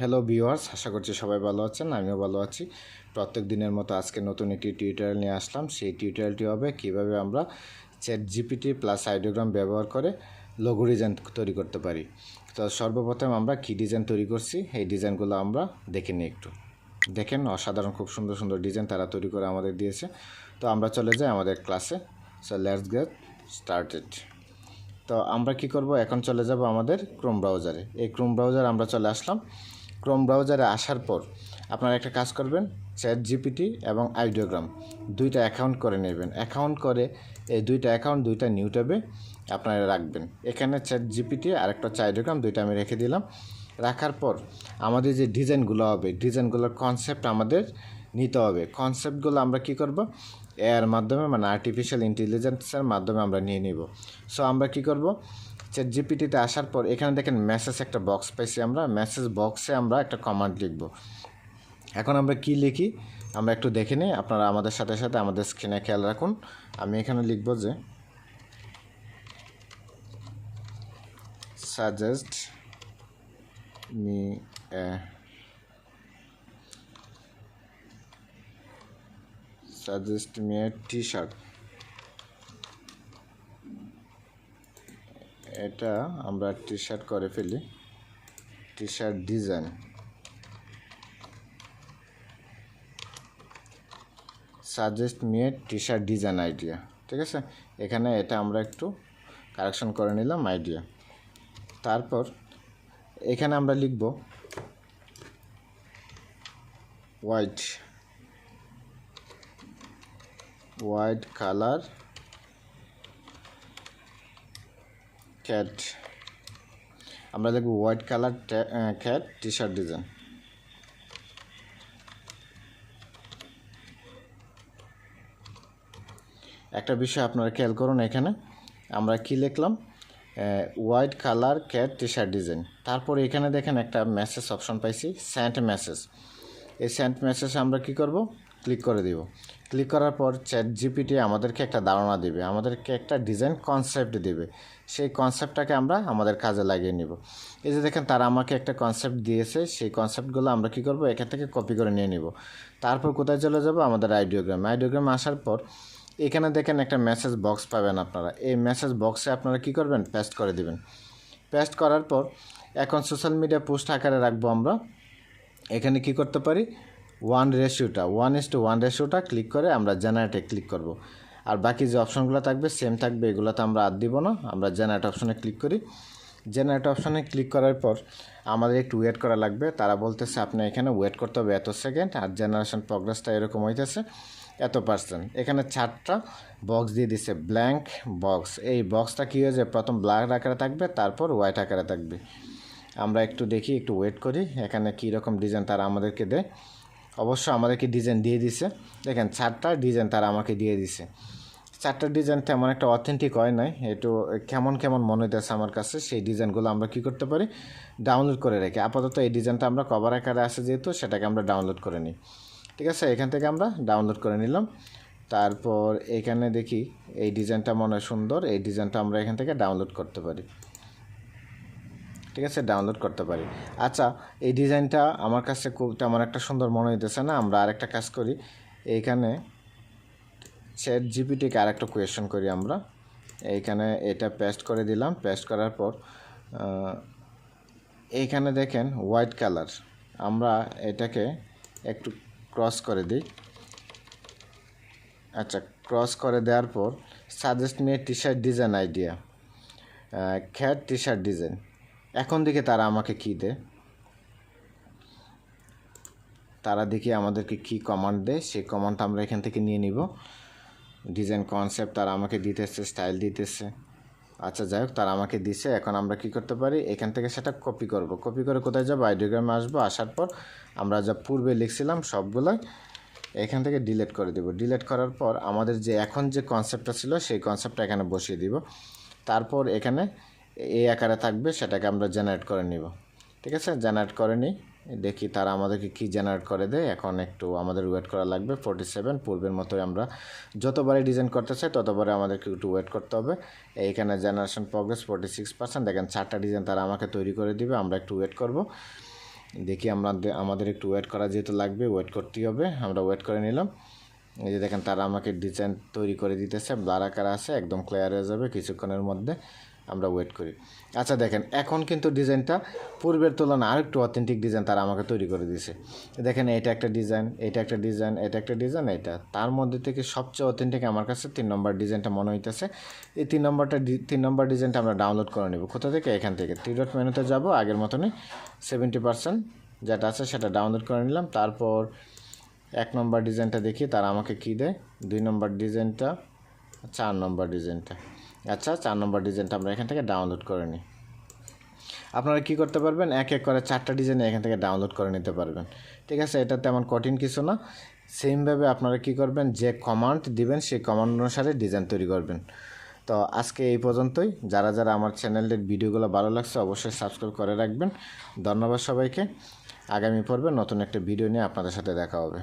Hello viewers, আশা করছি সবাই ভালো আছেন। আমিও ভালো আছি। প্রত্যেক দিনের মতো আজকে নতুন একটি টিউটোরিয়াল নিয়ে আসলাম। সেই টিউটোরিয়ালটি হবে কিভাবে আমরা চ্যাট জিপিটি প্লাস আইডিওগ্রাম ব্যবহার করে লোগো ডিজাইন তৈরি করতে পারি। তো সর্বপ্রথম আমরা কী ডিজাইন তৈরি করছি এই ডিজাইনগুলো আমরা দেখে নিই একটু। দেখেন, অসাধারণ খুব সুন্দর সুন্দর ডিজাইন তারা তৈরি করে আমাদের দিয়েছে। তো আমরা চলে যাই আমাদের ক্লাসে। So let's get started. তো আমরা কি করব, এখন চলে যাব আমাদের ক্রোম ব্রাউজারে। এই ক্রোম ব্রাউজারে আমরা চলে আসলাম। ক্রোম ব্রাউজারে আসার পর আপনারা একটা কাজ করবেন, চ্যাট জিপিটি এবং আইডিওগ্রাম দুইটা অ্যাকাউন্ট করে নেবেন। অ্যাকাউন্ট করে এই দুইটা অ্যাকাউন্ট দুইটা নিউ ট্যাবে আপনারা রাখবেন। এখানে চ্যাট জিপিটি আর একটা হচ্ছে আইডিওগ্রাম, দুইটা আমি রেখে দিলাম। রাখার পর আমাদের যে ডিজাইনগুলো হবে, ডিজাইনগুলোর কনসেপ্ট আমাদের নিতে হবে। কনসেপ্টগুলো আমরা কি করব, এর মাধ্যমে মানে আর্টিফিশিয়াল ইন্টেলিজেন্সের মাধ্যমে আমরা নিয়ে নিব। সো আমরা কি করব, চ্যাট জিপিটিতে আসার পর এখানে দেখেন মেসেজ একটা বক্স পাইছি। আমরা মেসেজ বক্সে আমরা একটা কমান্ড লিখব। এখন আমরা কি লিখি আমরা একটু দেখে নিই, আপনারা আমাদের সাথে সাথে আমাদের স্ক্রিনে খেয়াল রাখুন। আমি এখানে লিখব যে সাজেস্ট মি এ টি-শার্ট। এটা আমরা টি-শার্ট করে ফেলি, T-shirt design. Suggest me a T-shirt design idea. ঠিক আছে, এখানে এটা আমরা একটু কারেকশন করে নিলাম আইডিয়া। তারপর এখানে আমরা লিখব হোয়াইট কালার ক্যাট। আমরা লিখব white colour cat T-shirt design. একটা বিষয় আপনারা খেয়াল করুন, এখানে আমরা কি লিখলাম, white colour cat T-shirt design. তারপর এখানে দেখেন একটা মেসেজ অপশন পাইছি, সেন্ড মেসেজ। এই সেন্ড মেসেজ আমরা কি করব, ক্লিক করে দিব। ক্লিক করার পর চ্যাট জিপিটি আমাদেরকে একটা ধারণা দেবে, আমাদেরকে একটা ডিজাইন কনসেপ্ট দেবে। সেই কনসেপ্টটাকে আমরা আমাদের কাজে লাগিয়ে নিব। এই যে দেখেন তারা আমাকে একটা কনসেপ্ট দিয়েছে, সেই কনসেপ্টগুলো আমরা কি করব, এখান থেকে কপি করে নিয়ে নিব। তারপর কোথায় চলে যাব, আমাদের আইডিওগ্রামে আসার পর এখানে দেখেন একটা মেসেজ বক্স পাবেন আপনারা। এই মেসেজ বক্সে আপনারা কি করবেন, পেস্ট করে দিবেন। পেস্ট করার পর এখন সোশ্যাল মিডিয়া পোস্ট আকারে রাখবো আমরা। এখানে কি করতে পারি, 1:1 ক্লিক করে আমরা জেনারেটে ক্লিক করব। আর বাকি যে অপশনগুলো থাকবে সেম থাকবে, এগুলোতে আমরা আর দিব না। আমরা জেনারেট অপশনে ক্লিক করি। জেনারেট অপশনে ক্লিক করার পর আমাদের একটু ওয়েট করা লাগবে। তারা বলতেছে আপনি এখানে ওয়েট করতে হবে এত সেকেন্ড, আর জেনারেশন প্রোগ্রেসটা এরকম হইতেছে এত %। এখানে 4টা বক্স দিয়ে দিছে, ব্ল্যাঙ্ক বক্স। এই বক্সটা কী হয়ে যায়, প্রথম ব্ল্যাক আকারে থাকবে, তারপর হোয়াইট আকারে থাকবে। আমরা একটু দেখি, একটু ওয়েট করি এখানে কী রকম ডিজাইন তারা আমাদেরকে দেয়। অবশ্য আমাদেরকে ডিজাইন দিয়ে দিছে, দেখেন 4টা ডিজাইন তারা আমাকে দিয়ে দিছে। 4টা ডিজাইন তেমন একটা অথেন্টিক হয় নাই, একটু কেমন কেমন মনে হইতেছে আমার কাছে। সেই ডিজাইনগুলো আমরা কী করতে পারি, ডাউনলোড করে রাখি। আপাতত এই ডিজাইনটা আমরা কভার আকারে আসে যেহেতু, সেটাকে আমরা ডাউনলোড করে নিই। ঠিক আছে, এখান থেকে আমরা ডাউনলোড করে নিলাম। তারপর এখানে দেখি এই ডিজাইনটা মনে হয় সুন্দর, এই ডিজাইনটা আমরা এখান থেকে ডাউনলোড করতে পারি। ঠিক আছে, ডাউনলোড করতে পারি। আচ্ছা, এই ডিজাইনটা আমার কাছে খুব তেমন একটা সুন্দর মনে হইতেছে না। আমরা আরেকটা কাজ করি, এইখানে চ্যাট জিপিটিকে আরেকটা কোয়েশ্চন করি আমরা। এইখানে এটা পেস্ট করে দিলাম। পেস্ট করার পর এইখানে দেখেন হোয়াইট কালার, আমরা এটাকে একটু ক্রস করে দিই। আচ্ছা, ক্রস করে দেওয়ার পর suggest me a T-shirt design idea, cat T-shirt design. এখন দেখি তারা আমাকে কী দেয়, তারা দেখি আমাদেরকে কী কমান্ড দেয়। সেই কমান্ডটা আমরা এখান থেকে নিয়ে নিব। ডিজাইন কনসেপ্ট তারা আমাকে দিতেছে, স্টাইল দিতেছে। আচ্ছা যাই হোক, তারা আমাকে দিছে। এখন আমরা কি করতে পারি, এখান থেকে সেটা কপি করব। কপি করে কোথায় যাব, আইডিওগ্রামে আসবো। আসার পর আমরা যা পূর্বে লিখছিলাম সবগুলোই এখান থেকে ডিলিট করে দেব। ডিলিট করার পর আমাদের যে এখন যে কনসেপ্টটা ছিল সেই কনসেপ্টটা এখানে বসিয়ে দিব। তারপর এখানে এই আকারে থাকবে, সেটাকে আমরা জেনারেট করে নিব। ঠিক আছে, জেনারেট করে নিই, দেখি তারা আমাদেরকে কি জেনারেট করে দেয়। এখন একটু আমাদের ওয়েট করা লাগবে। 47 পূর্বের মতোই আমরা যতবারই ডিজাইন করতে চাই ততবারই আমাদেরকে একটু ওয়েট করতে হবে। এইখানে জেনারেশন প্রোগ্রেস 46%। দেখেন 4টা ডিজাইন তারা আমাকে তৈরি করে দিবে, আমরা একটু ওয়েট করব। দেখি আমাদের একটু ওয়েট করা যেহেতু লাগবে, ওয়েট করতেই হবে, আমরা ওয়েট করে নিলাম। এই যে দেখেন তারা আমাকে ডিজাইন তৈরি করে দিতেছে, ব্লার আকার আছে, একদম ক্লিয়ার হয়ে যাবে কিছুক্ষণের মধ্যে, আমরা ওয়েট করি। আচ্ছা দেখেন এখন কিন্তু ডিজাইনটা পূর্বের তুলনায় আরেকটু অথেন্টিক ডিজাইন তারা আমাকে তৈরি করে দিয়েছে। দেখেন এটা একটা ডিজাইন, এটা একটা ডিজাইন, এটা একটা ডিজাইন, এটা তার মধ্যে থেকে সবচেয়ে অথেন্টিক আমার কাছে 3 নম্বর ডিজাইনটা মনে হইতেছে। এই 3 নম্বর ডিজাইনটা আমরা ডাউনলোড করে নেব। কোথা থেকে? এখান থেকে 3 ডট মেনুতে যাব, আগের মতনই 70% যেটা আছে সেটা ডাউনলোড করে নিলাম। তারপর 1 নম্বর ডিজাইনটা দেখি তারা আমাকে কী দেয়, 2 নম্বর ডিজাইনটা, 4 নম্বর ডিজাইনটা। আচ্ছা 4 নম্বর ডিজাইনটা আমরা এখান থেকে ডাউনলোড করে নিই। আপনারা কী করতে পারবেন, এক এক করে 4টা ডিজাইন এখান থেকে ডাউনলোড করে নিতে পারবেন। ঠিক আছে, এটা তেমন কঠিন কিছু না। সেমভাবে আপনারা কী করবেন, যে কমান্ড দিবেন সেই কমান্ড অনুসারে ডিজাইন তৈরি করবেন। তো আজকে এই পর্যন্তই। যারা যারা আমার চ্যানেলের ভিডিওগুলো ভালো লাগছে অবশ্যই সাবস্ক্রাইব করে রাখবেন। ধন্যবাদ সবাইকে। আগামী পর্বে নতুন একটা ভিডিও নিয়ে আপনাদের সাথে দেখা হবে।